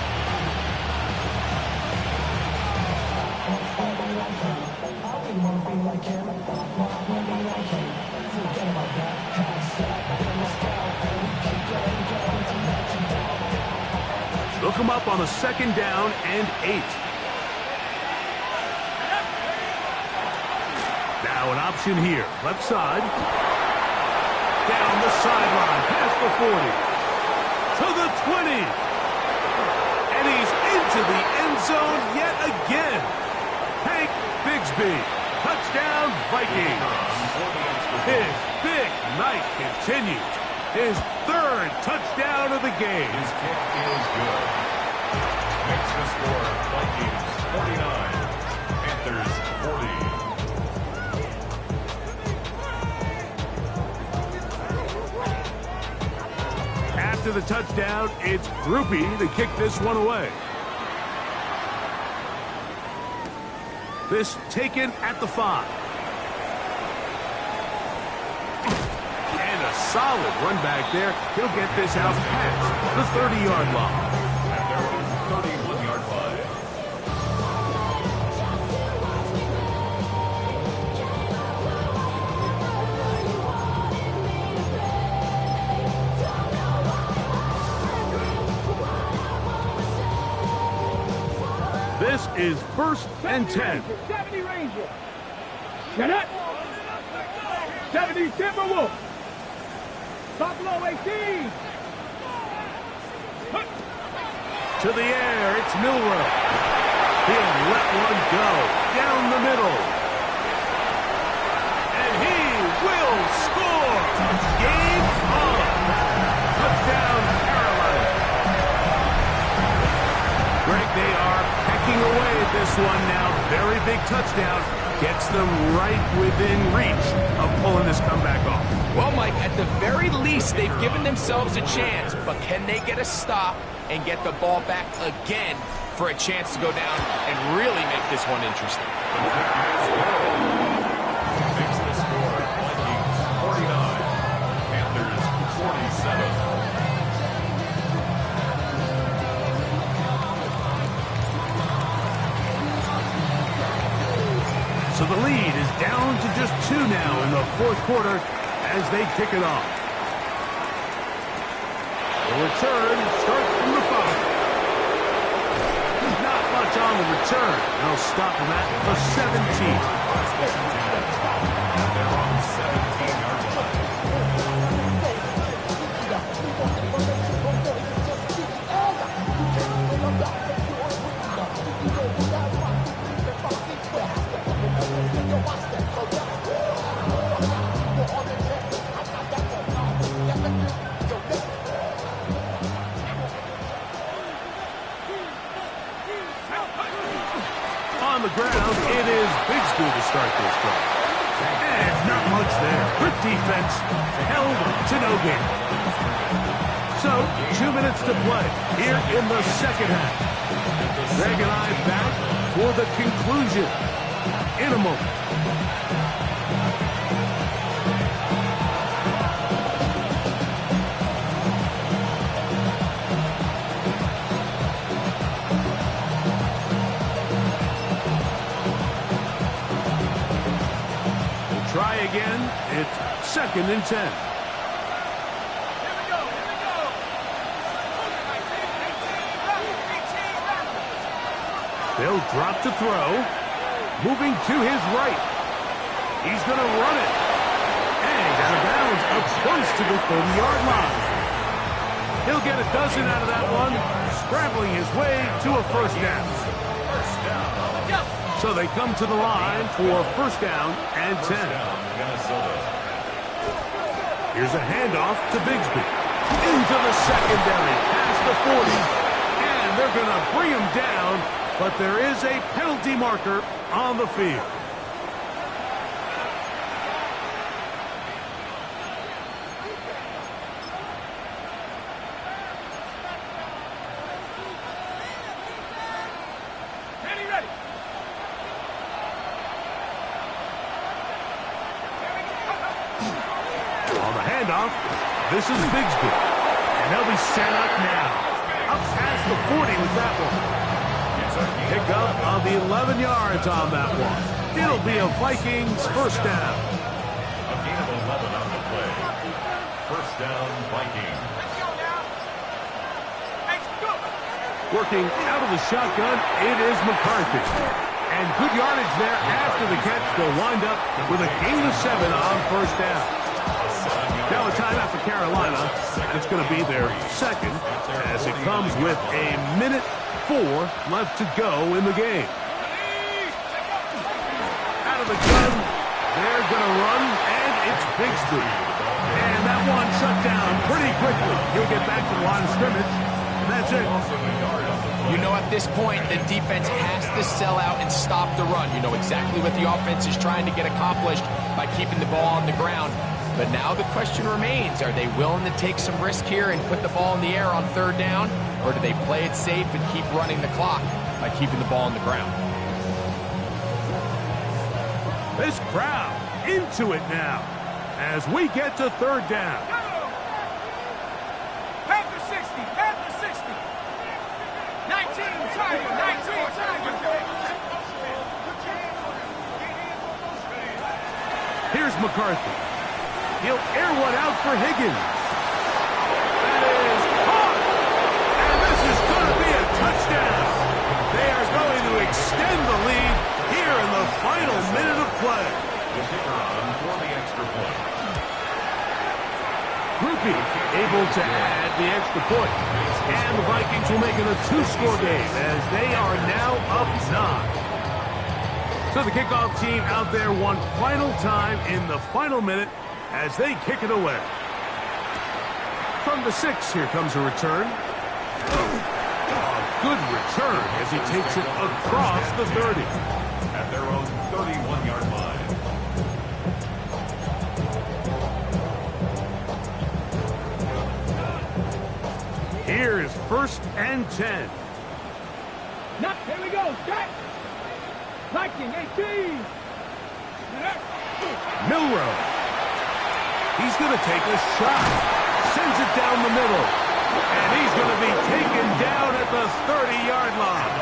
Look him up on a 2nd down and 8. Now an option here. Left side. Down the sideline. Past the 40. To the 20. And he's into the end end zone yet again. Hank Bigsby, touchdown Vikings. His big night continues. His third touchdown of the game. His kick is good. Makes the score Vikings 49, Panthers 40. After the touchdown, it's Groupie to kick this one away. This taken at the 5. And a solid run back there. He'll get this out past the 30-yard line. At their own 31-yard line. This is 1st and 10. 70 Ranger. Shut up. 70 Timberwolf. Top low 18. To the air, it's Milrow. He'll let one go down the middle. And he will score. Game on. Touchdown, Carolina. Greg, they are pecking away at this one now. Very big touchdown. Gets them right within reach of pulling this comeback off. Well, Mike, at the very least, they've given themselves a chance, but can they get a stop and get the ball back again for a chance to go down and really make this one interesting? Makes the score Vikings 49, Panthers 47. So the lead is down to just 2 now in the 4th quarter as they kick it off. The return starts from the 5. Not much on the return. They'll stop him at the 17. At their own 17-yard line. On the ground, it is Bigsby to start this drive. And not much there. Good defense, held to no gain. So, 2 minutes to play here in the 2nd half. Greg and I back for the conclusion in a moment. Try again. It's 2nd and 10. They'll drop to throw. Moving to his right. He's going to run it. And out of bounds up close to the 30-yard line. He'll get a dozen out of that one, scrambling his way to a 1st down. First down. So they come to the line for 1st down and 10. Minnesota. Here's a handoff to Bigsby. Into the secondary, past the 40. And they're going to bring him down, but there is a penalty marker on the field. On the handoff, this is Bigsby. And they'll be set up now. Up past the 40 with that one. Pick up on the 11 yards on that one. It'll be a Vikings 1st down. A gain of 11 on the play. 1st down, Vikings. Working out of the shotgun, it is McCarthy. And good yardage there after the catch. They'll wind up with a gain of 7 on 1st down. Now a timeout for Carolina. It's going to be their 2nd as it comes with a minute 4 left to go in the game. Out of the gun, they're going to run, and it's Bigsby. And that one shut down pretty quickly. He'll get back to the line of scrimmage, and that's it. You know, at this point, the defense has to sell out and stop the run. You know exactly what the offense is trying to get accomplished by keeping the ball on the ground. But now the question remains, are they willing to take some risk here and put the ball in the air on 3rd down? Or do they play it safe and keep running the clock by keeping the ball on the ground? This crowd into it now as we get to 3rd down. Panther 60, Panther 60. 19 Tiger, 19 Tiger. Here's McCarthy. He'll air one out for Higgins. That is caught. And this is going to be a touchdown. They are going to extend the lead here in the final minute of play. The kicker on for the extra point. Groupie able to add the extra point. And the Vikings will make it a 2-score game as they are now up 9. So the kickoff team out there one final time in the final minute as they kick it away. From the 6, here comes a return. A good return as he takes it across the 30. At their own 31-yard line. Here is 1st and 10. Here we go, set. Viking 18. Milrow. He's going to take a shot. Sends it down the middle. And he's going to be taken down at the 30-yard line.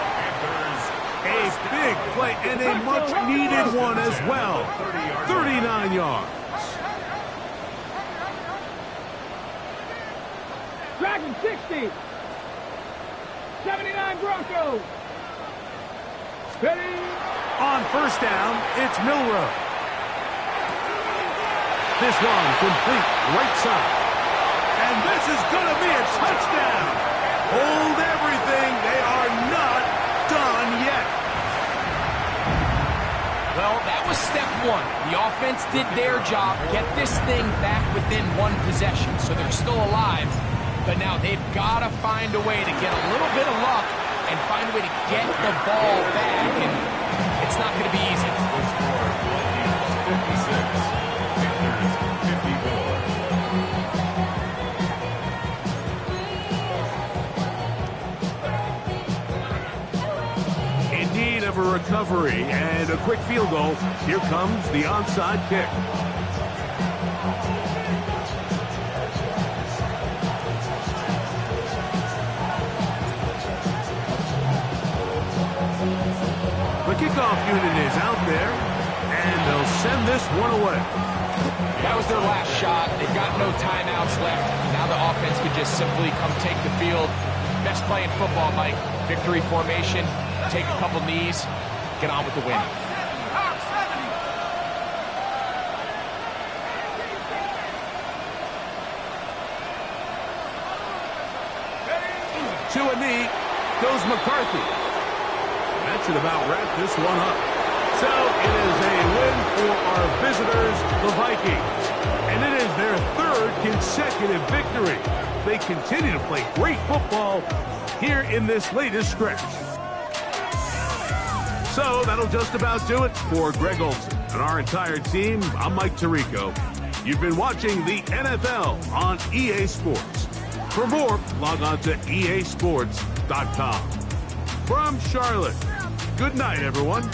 A big play and a much-needed one as well. 39 yards. Dragon 60. 79 Broncos. Ready? On 1st down, it's Milrow. This one complete right side. And this is going to be a touchdown. Hold everything. They are not done yet. Well, that was step 1. The offense did their job, get this thing back within 1 possession, so they're still alive. But now they've got to find a way to get a little bit of luck and find a way to get the ball back, and it's not going to be easy. The score, Vikings 56, Panthers 54. In need of a recovery and a quick field goal, here comes the onside kick. The kickoff unit is out there, and they'll send this one away. That was their last shot. They've got no timeouts left. Now the offense could just simply come take the field. Best play in football, Mike. Victory formation, take a couple knees, get on with the win. To a knee goes McCarthy. That should about wrap this one up. So it is a win for our visitors, the Vikings. And it is their 3rd consecutive victory. They continue to play great football here in this latest stretch. So that'll just about do it for Greg Olson and our entire team. I'm Mike Tirico. You've been watching the NFL on EA Sports. For more, log on to easports.com. From Charlotte, good night, everyone.